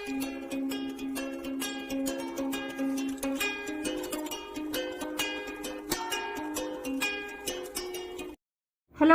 Hello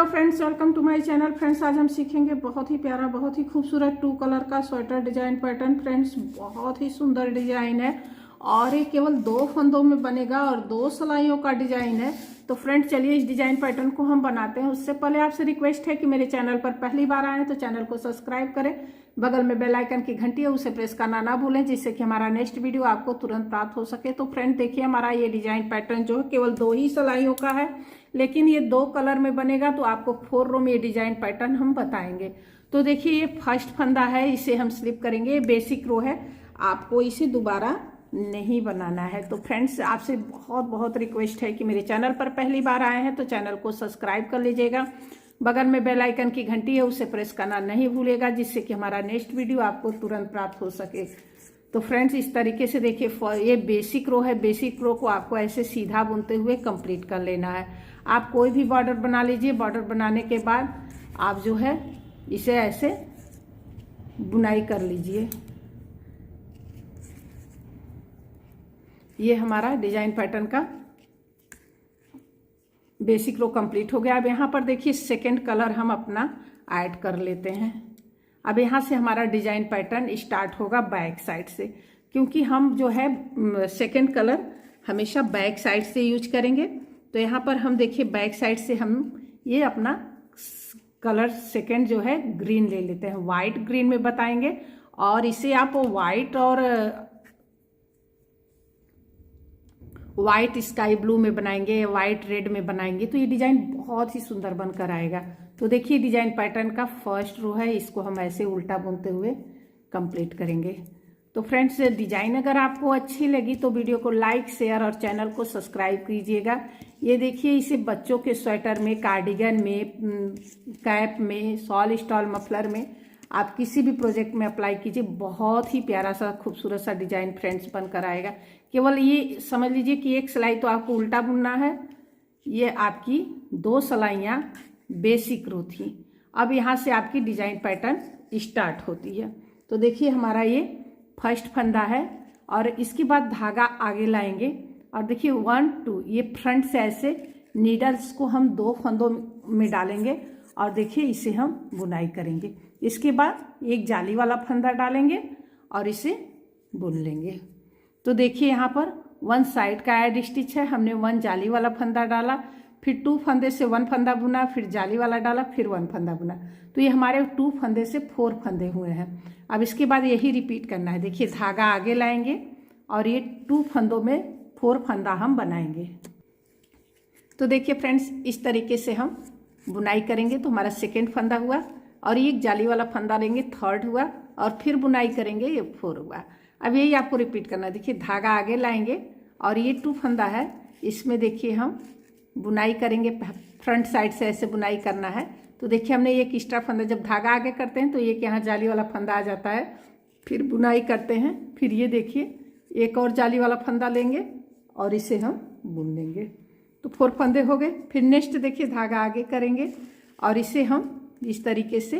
friends, welcome to my channel. Friends, आज हम सीखेंगे बहुत ही प्यारा, बहुत ही खूबसूरत 2 कलर का स्वेटर डिजाइन पैटर्न। फ्रेंड्स, बहुत ही सुंदर डिजाइन है और ये केवल 2 फंदों में बनेगा और 2 सिलाइयों का डिजाइन है। तो फ्रेंड्स, चलिए इस डिजाइन पैटर्न को हम बनाते हैं। उससे पहले आपसे रिक्वेस्ट है कि मेरे चैनल पर पहली बार आए तो चैनल को सब्सक्राइब करें, बगल में बेल आइकन की घंटी है उसे प्रेस करना ना भूलें, जिससे कि हमारा नेक्स्ट वीडियो आपको तुरंत प्राप्त हो सके। तो फ्रेंड देखिए, हमारा ये डिजाइन पैटर्न जो है केवल 2 ही सिलाइयों का है, लेकिन ये 2 कलर में बनेगा। तो आपको 4 रो में ये डिजाइन पैटर्न हम बताएंगे। तो देखिए, ये फर्स्ट फंदा है, इसे हम स्लिप करेंगे। ये बेसिक रो है, आपको इसे दोबारा नहीं बनाना है। तो फ्रेंड्स, आपसे बहुत बहुत रिक्वेस्ट है कि मेरे चैनल पर पहली बार आए हैं तो चैनल को सब्सक्राइब कर लीजिएगा, बगल में बेल आइकन की घंटी है उसे प्रेस करना नहीं भूलेगा, जिससे कि हमारा नेक्स्ट वीडियो आपको तुरंत प्राप्त हो सके। तो फ्रेंड्स, इस तरीके से देखिए, ये बेसिक रो है। बेसिक रो को आपको ऐसे सीधा बुनते हुए कंप्लीट कर लेना है। आप कोई भी बॉर्डर बना लीजिए। बॉर्डर बनाने के बाद आप जो है इसे ऐसे बुनाई कर लीजिए। ये हमारा डिजाइन पैटर्न का बेसिक रो कंप्लीट हो गया। अब यहाँ पर देखिए, सेकंड कलर हम अपना ऐड कर लेते हैं। अब यहाँ से हमारा डिजाइन पैटर्न स्टार्ट होगा बैक साइड से, क्योंकि हम जो है सेकंड कलर हमेशा बैक साइड से यूज करेंगे। तो यहाँ पर हम देखिए, बैक साइड से हम ये अपना कलर सेकंड जो है ग्रीन ले लेते हैं। वाइट ग्रीन में बताएंगे और इसे आप वाइट और वाइट स्काई ब्लू में बनाएंगे, वाइट रेड में बनाएंगे, तो ये डिजाइन बहुत ही सुंदर बनकर आएगा। तो देखिए, डिजाइन पैटर्न का फर्स्ट रो है, इसको हम ऐसे उल्टा बुनते हुए कंप्लीट करेंगे। तो फ्रेंड्स, डिजाइन अगर आपको अच्छी लगी तो वीडियो को लाइक, शेयर और चैनल को सब्सक्राइब कीजिएगा। ये देखिए, इसे बच्चों के स्वेटर में, कार्डिगन में, कैप में, शॉल स्टॉल मफलर में आप किसी भी प्रोजेक्ट में अप्लाई कीजिए। बहुत ही प्यारा सा खूबसूरत सा डिजाइन फ्रेंड्स बनकर आएगा। केवल ये समझ लीजिए कि एक सिलाई तो आपको उल्टा बुनना है। ये आपकी 2 सिलाइयाँ बेसिक रो थी। अब यहाँ से आपकी डिजाइन पैटर्न स्टार्ट होती है। तो देखिए, हमारा ये फर्स्ट फंदा है और इसके बाद धागा आगे लाएंगे और देखिए 1 2 ये फ्रंट से ऐसे नीडल्स को हम 2 फंदों में डालेंगे और देखिए इसे हम बुनाई करेंगे। इसके बाद एक जाली वाला फंदा डालेंगे और इसे बुन लेंगे। तो देखिए, यहाँ पर 1 साइड का ऐड स्टिच है। हमने 1 जाली वाला फंदा डाला, फिर 2 फंदे से 1 फंदा बुना, फिर जाली वाला डाला, फिर 1 फंदा बुना। तो ये हमारे 2 फंदे से 4 फंदे हुए हैं। अब इसके बाद यही रिपीट करना है। देखिए, धागा आगे लाएंगे और ये 2 फंदों में 4 फंदा हम बनाएंगे। तो देखिए फ्रेंड्स, इस तरीके से हम बुनाई करेंगे। तो हमारा सेकेंड फंदा हुआ और एक जाली वाला फंदा लेंगे, थर्ड हुआ, और फिर बुनाई करेंगे, ये 4 हुआ। अब यही आपको रिपीट करना है। देखिए, धागा आगे लाएंगे और ये 2 फंदा है, इसमें देखिए हम बुनाई करेंगे। फ्रंट साइड से ऐसे बुनाई करना है। तो देखिए, हमने एक एक्स्ट्रा फंदा, जब धागा आगे करते हैं तो एक यहाँ जाली वाला फंदा आ जाता है, फिर बुनाई करते हैं। फिर ये देखिए, एक और जाली वाला फंदा लेंगे और इसे हम बुन लेंगे। तो 4 फंदे हो गए। फिर नेक्स्ट देखिए, धागा आगे करेंगे और इसे हम इस तरीके से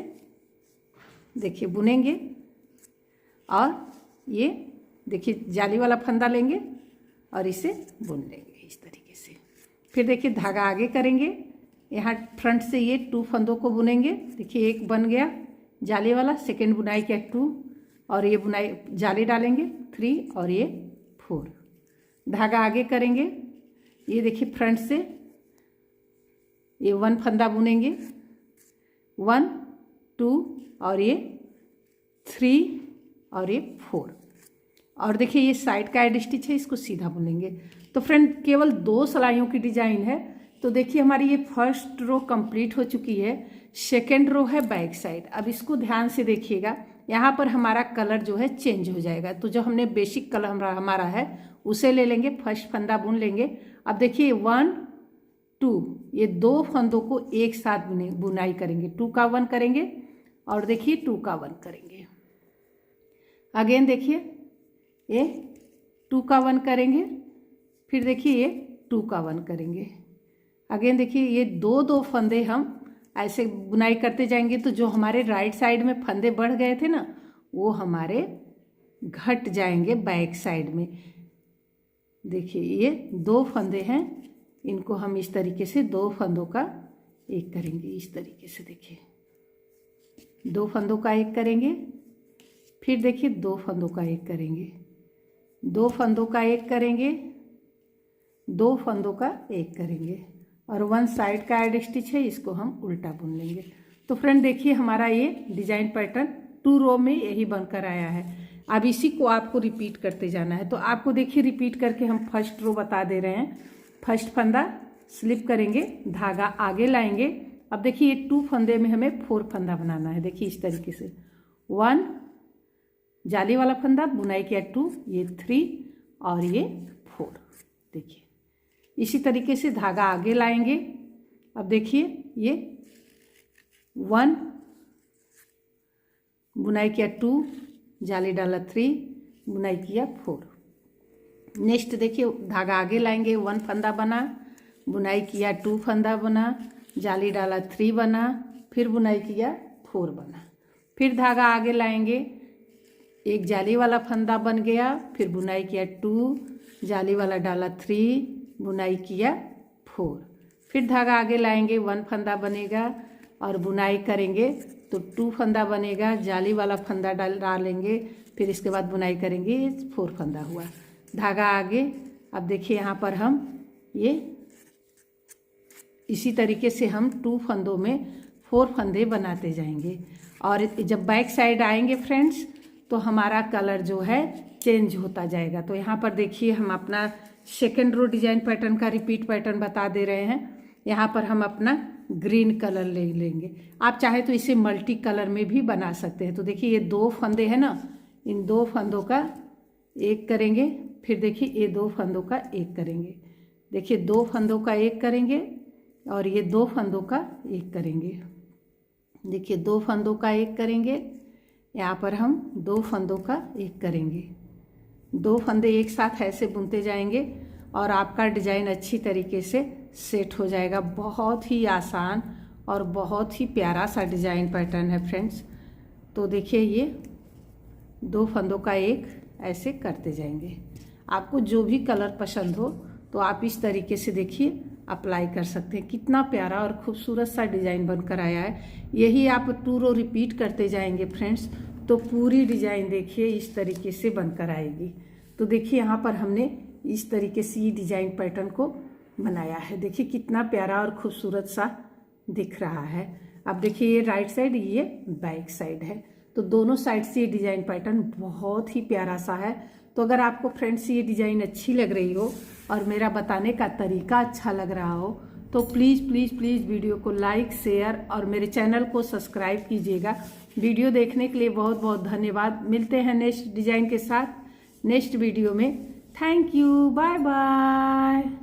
देखिए बुनेंगे और ये देखिए जाली वाला फंदा लेंगे और इसे बुन लेंगे इस तरीके से। फिर देखिए, धागा आगे करेंगे, यहाँ फ्रंट से ये 2 फंदों को बुनेंगे। देखिए, एक बन गया जाली वाला, सेकेंड बुनाई किया 2 और ये बुनाई जाली डालेंगे 3 और ये 4। धागा आगे करेंगे, ये देखिए फ्रंट से ये 1 फंदा बुनेंगे, 1 2 और ये 3 और ये 4। और देखिए, ये साइड का एड स्टिच है, इसको सीधा बुनेंगे। तो फ्रेंड, केवल 2 सिलाइयों की डिजाइन है। तो देखिए, हमारी ये फर्स्ट रो कंप्लीट हो चुकी है। सेकेंड रो है बैक साइड। अब इसको ध्यान से देखिएगा, यहाँ पर हमारा कलर जो है चेंज हो जाएगा। तो जो हमने बेसिक कलर हमारा है उसे ले लेंगे, फर्स्ट फंदा बुन लेंगे। अब देखिए, 1 2 ये 2 फंदों को एक साथ बुनाई करेंगे। 2 का 1 करेंगे और देखिए 2 का 1 करेंगे। अगेन देखिए, ये 2 का 1 करेंगे, फिर देखिए ये 2 का 1 करेंगे। अगेन देखिए, ये 2 फंदे हम ऐसे बुनाई करते जाएंगे। तो जो हमारे राइट साइड में फंदे बढ़ गए थे ना, वो हमारे घट जाएंगे बैक साइड में। देखिए ये 2 फंदे हैं, इनको हम इस तरीके से 2 फंदों का एक करेंगे। इस तरीके से देखिए 2 फंदों का एक करेंगे, फिर देखिए 2 फंदों का एक करेंगे, 2 फंदों का एक करेंगे, 2 फंदों का एक करेंगे और 1 साइड का एड स्टिच है, इसको हम उल्टा बुन लेंगे। तो फ्रेंड देखिए हमारा ये डिजाइन पैटर्न 2 रो में यही बनकर आया है। अब इसी को आपको रिपीट करते जाना है। तो आपको देखिए रिपीट करके हम फर्स्ट रो बता दे रहे हैं। फर्स्ट फंदा स्लिप करेंगे, धागा आगे लाएंगे। अब देखिए ये 2 फंदे में हमें 4 फंदा बनाना है। देखिए इस तरीके से 1 जाली वाला फंदा, बुनाई किया 2, ये 3 और ये 4। देखिए इसी तरीके से धागा आगे लाएंगे। अब देखिए ये 1 बुनाई किया 2, जाली डाला 3, बुनाई किया 4। नेक्स्ट देखिए धागा आगे लाएंगे, 1 फंदा बना, बुनाई किया 2 फंदा बना, जाली डाला 3 बना, फिर बुनाई किया 4 बना। फिर धागा आगे लाएंगे, एक जाली वाला फंदा बन गया, फिर बुनाई किया 2, जाली वाला डाला 3, बुनाई किया 4। फिर धागा आगे लाएंगे, 1 फंदा बनेगा और बुनाई करेंगे तो 2 फंदा बनेगा, जाली वाला फंदा डालेंगे, फिर इसके बाद बुनाई करेंगे, 4 फंदा हुआ। धागा आगे। अब देखिए यहाँ पर हम ये इसी तरीके से हम 2 फंदों में 4 फंदे बनाते जाएंगे। और जब बैक साइड आएंगे फ्रेंड्स तो हमारा कलर जो है चेंज होता जाएगा। तो यहाँ पर देखिए हम अपना सेकेंड रो डिजाइन पैटर्न का रिपीट पैटर्न बता दे रहे हैं। यहाँ पर हम अपना ग्रीन कलर ले लेंगे। आप चाहे तो इसे मल्टी कलर में भी बना सकते हैं। तो देखिए ये 2 फंदे हैं ना, इन 2 फंदों का एक करेंगे, फिर देखिए ये 2 फंदों का एक करेंगे। देखिए 2 फंदों का एक करेंगे और ये 2 फंदों का एक करेंगे। देखिए 2 फंदों का एक करेंगे, यहाँ पर हम 2 फंदों का एक करेंगे। 2 फंदे एक साथ ऐसे बुनते जाएंगे और आपका डिजाइन अच्छी तरीके से सेट हो जाएगा। बहुत ही आसान और बहुत ही प्यारा सा डिजाइन पैटर्न है फ्रेंड्स। तो देखिए ये 2 फंदों का एक ऐसे करते जाएंगे। आपको जो भी कलर पसंद हो तो आप इस तरीके से देखिए अप्लाई कर सकते हैं। कितना प्यारा और खूबसूरत सा डिजाइन बनकर आया है। यही आप 2 रो रिपीट करते जाएंगे फ्रेंड्स तो पूरी डिजाइन देखिए इस तरीके से बनकर आएगी। तो देखिए यहाँ पर हमने इस तरीके से ये डिजाइन पैटर्न को बनाया है। देखिए कितना प्यारा और खूबसूरत सा दिख रहा है। अब देखिए ये राइट साइड, ये बैक साइड है। तो दोनों साइड से ये डिजाइन पैटर्न बहुत ही प्यारा सा है। तो अगर आपको फ्रेंड्स ये डिजाइन अच्छी लग रही हो और मेरा बताने का तरीका अच्छा लग रहा हो तो प्लीज़ प्लीज़ प्लीज़ वीडियो को लाइक, शेयर और मेरे चैनल को सब्सक्राइब कीजिएगा। वीडियो देखने के लिए बहुत बहुत धन्यवाद। मिलते हैं नेक्स्ट डिजाइन के साथ नेक्स्ट वीडियो में। Thank you, bye bye.